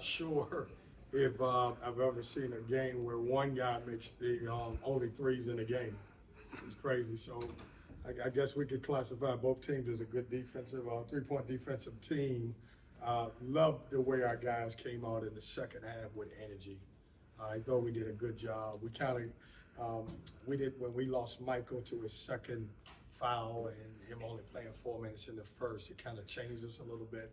Sure if I've ever seen a game where one guy makes the only threes in the game. It's crazy. So I guess we could classify both teams as a good defensive, 3-point defensive team. Love the way our guys came out in the second half with energy. I thought we did a good job. We kind of we did when we lost Michael to his second foul and him only playing 4 minutes in the first. It kind of changed us a little bit.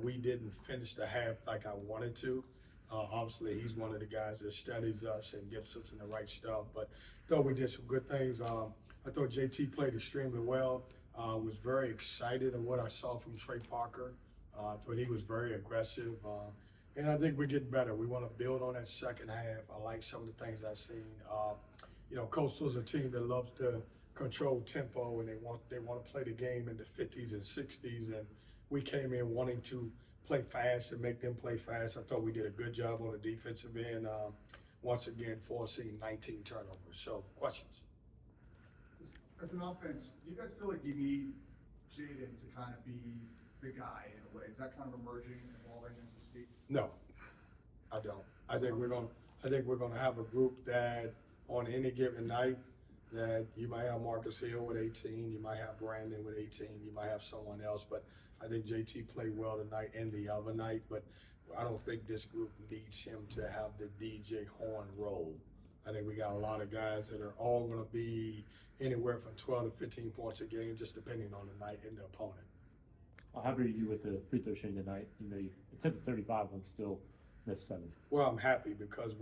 We didn't finish the half like I wanted to. Obviously, he's one of the guys that studies us and gets us in the right stuff. But thought we did some good things. I thought JT played extremely well. Was very excited of what I saw from Trey Parker. I thought he was very aggressive. And I think we get better. We want to build on that second half. I like some of the things I've seen. Coastal's a team that loves to control tempo and they want to play the game in the 50s and 60s. And we came in wanting to play fast and make them play fast. I thought we did a good job on the defensive end. Once again, forcing 19 turnovers. So, questions? As an offense, do you guys feel like you need Jaden to kind of be the guy in a way? Is that kind of emerging and evolving as we speak? No, I don't. I think we're gonna have a group that on any given night that you might have Marcus Hill with 18, you might have Brandon with 18, you might have someone else, but I think JT played well tonight and the other night, but I don't think this group needs him to have the DJ Horn role. I think we got a lot of guys that are all gonna be anywhere from 12 to 15 points a game, just depending on the night and the opponent. How happy are you with the free throw shooting tonight? You attempted 35 and still missed 7. Well, I'm happy because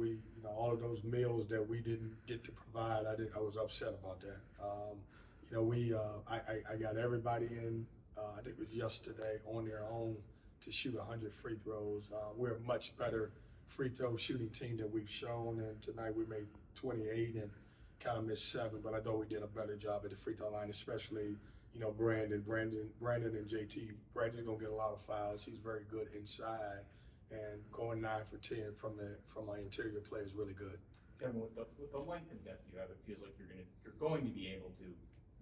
all of those meals that we didn't get to provide, I was upset about that. I got everybody in, I think it was yesterday, on their own to shoot 100 free throws. We're a much better free throw shooting team than we've shown, and tonight we made 28 and kind of missed 7, but I thought we did a better job at the free throw line, especially Brandon and JT. Brandon's gonna get a lot of fouls. He's very good inside, and going 9 for 10 from my interior play is really good. Kevin, with the length and depth you have, it feels like you're going to be able to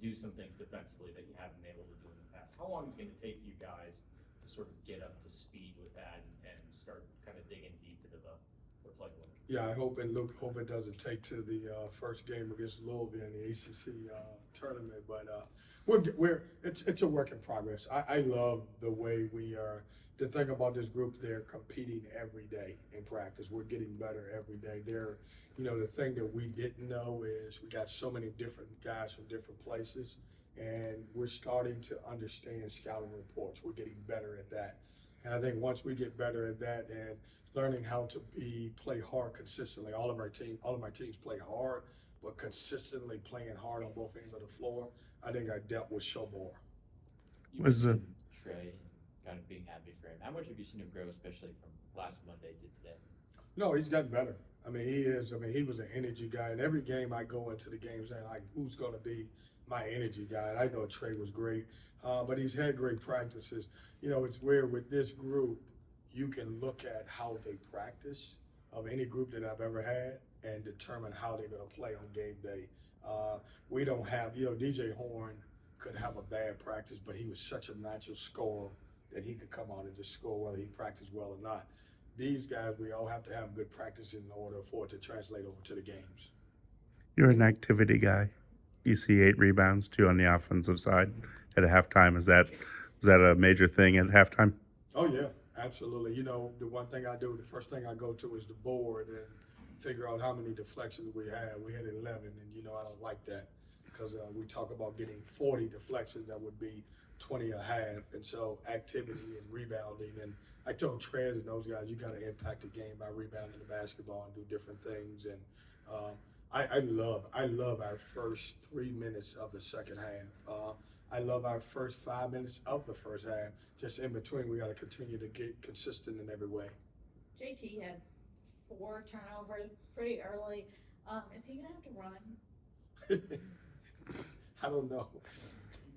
do some things defensively that you haven't been able to do in the past. How long is it going to take you guys to sort of get up to speed with that and start kind of digging deep into the playbook? Yeah, I hope it doesn't take to the first game against Louisville in the ACC tournament, but it's a work in progress. I love the way we are. The thing about this group, they're competing every day in practice. We're getting better every day. The thing that we didn't know is we got so many different guys from different places, and we're starting to understand scouting reports. We're getting better at that. And I think once we get better at that and learning how to play hard consistently, all of my teams play hard, but consistently playing hard on both ends of the floor, I think our depth will show more. You mentioned Trey kind of being happy for him. How much have you seen him grow, especially from last Monday to today? No, he's gotten better. He was an energy guy. And every game I go into the game saying, like, who's going to be my energy guy? And I thought Trey was great. But he's had great practices. It's weird with this group, you can look at how they practice of any group that I've ever had and determine how they're going to play on game day. We don't have, DJ Horn could have a bad practice, but he was such a natural scorer that he could come out and just score whether he practiced well or not. These guys, we all have to have good practice in order for it to translate over to the games. You're an activity guy. You see 8 rebounds, 2 on the offensive side at a halftime. Was that a major thing at halftime? Oh, yeah, absolutely. The one thing I do, the first thing I go to is the board and figure out how many deflections we had. We had 11, and, I don't like that because we talk about getting 40 deflections. That would be 20 a half, and so activity and rebounding. And I told Trez and those guys, you got to impact the game by rebounding the basketball and do different things. And I love our first 3 minutes of the second half. I love our first 5 minutes of the first half. Just in between, we got to continue to get consistent in every way. JT had 4 turnovers pretty early. Is he gonna have to run? I don't know.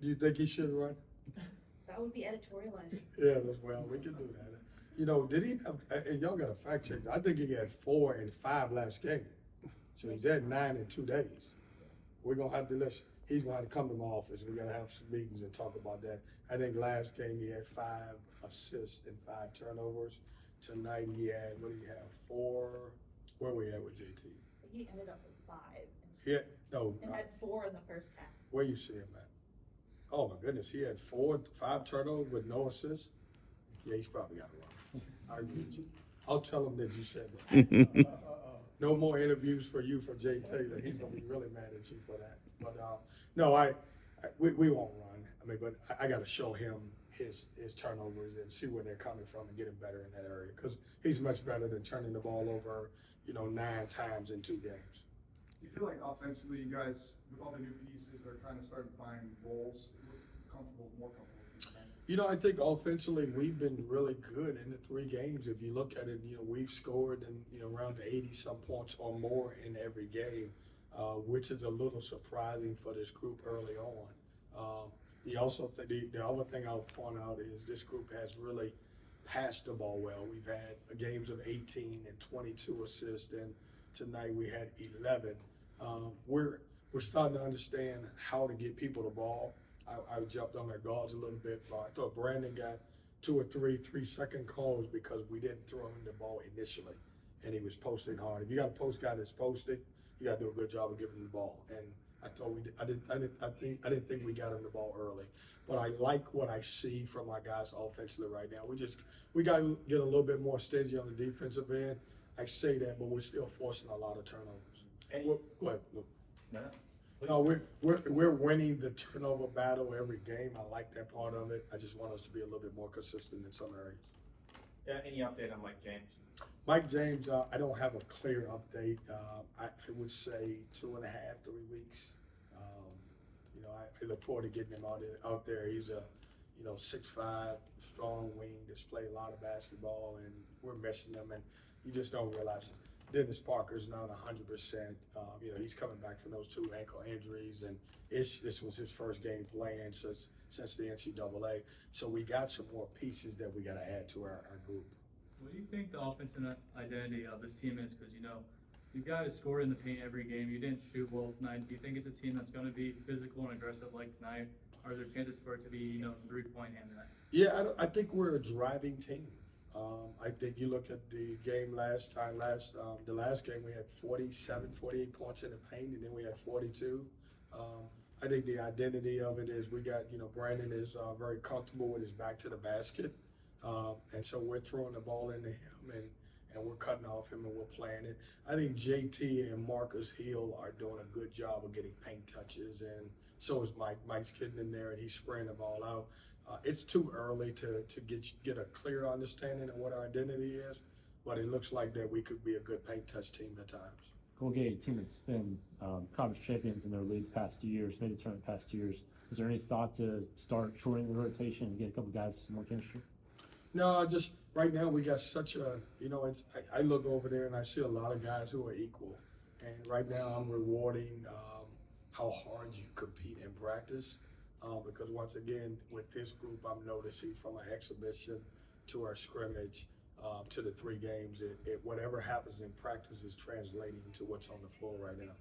Do you think he should run? That would be editorializing. Yeah, well, we can do that. Did he have, and y'all got to fact check, I think he had 4 and 5 last game. So he's at 9 in 2 days. We're going to have to listen. He's going to have to come to my office. We got to have some meetings and talk about that. I think last game he had 5 assists and 5 turnovers. Tonight he had, what did he have, 4, where we at with JT? He ended up with 5. Yeah, no, And had 4 in the first half. where you see him at? Oh my goodness, he had 5 turnovers with no assists. Yeah, he's probably got to run. I'll tell him that you said that. No more interviews for you for Jay Taylor. He's gonna be really mad at you for that. But no, we won't run. I mean, but I got to show him his turnovers and see where they're coming from and get him better in that area because he's much better than turning the ball over, 9 times in 2 games. Do you feel like offensively, you guys, with all the new pieces, are kind of starting to find roles, more comfortable? I think offensively we've been really good in the 3 games. If you look at it, we've scored around 80-some points or more in every game, which is a little surprising for this group early on. The other thing I'll point out is this group has really passed the ball well. We've had games of 18 and 22 assists, and tonight we had 11. We're starting to understand how to get people the ball. I jumped on their guards a little bit. I thought Brandon got 2 or 3-second calls because we didn't throw him the ball initially, and he was posting hard. If you got a post guy that's posting, you got to do a good job of giving him the ball. And I thought I didn't think we got him the ball early, but I like what I see from my guys offensively right now. We got to get a little bit more stingy on the defensive end. I say that, but we're still forcing a lot of turnovers. Go ahead, Luke. No, we're winning the turnover battle every game. I like that part of it. I just want us to be a little bit more consistent in some areas. Yeah, any update on Mike James? Mike James, I don't have a clear update. I would say 2.5, 3 weeks. I look forward to getting him out there. He's a 6'5", strong wing that's played a lot of basketball, and we're missing him. And you just don't realize it. Dennis Parker's not 100%. He's coming back from those 2 ankle injuries, and this was his first game playing since the NCAA. So we got some more pieces that we got to add to our group. What do you think the offensive identity of this team is? Because, you guys scored in the paint every game. You didn't shoot well tonight. Do you think it's a team that's going to be physical and aggressive like tonight? Or are there chances for it to be, 3-point and that? Yeah, I think we're a driving team. I think you look at the game the last game we had 48 points in the paint, and then we had 42. I think the identity of it is we got, Brandon is very comfortable with his back to the basket. And so we're throwing the ball into him and we're cutting off him and we're playing it. I think JT and Marcus Hill are doing a good job of getting paint touches, and so is Mike. Mike's getting in there and he's spraying the ball out. It's too early to get a clear understanding of what our identity is, but it looks like that we could be a good paint touch team at times. Colgate, a team that's been conference champions in their league the past 2 years, made the tournament the past 2 years. Is there any thought to start shortening the rotation and get a couple guys some more chemistry? No, just right now we got such a, I look over there and I see a lot of guys who are equal. And right now I'm rewarding how hard you compete in practice. Because once again, with this group, I'm noticing from our exhibition to our scrimmage to the 3 games, whatever happens in practice is translating to what's on the floor right now.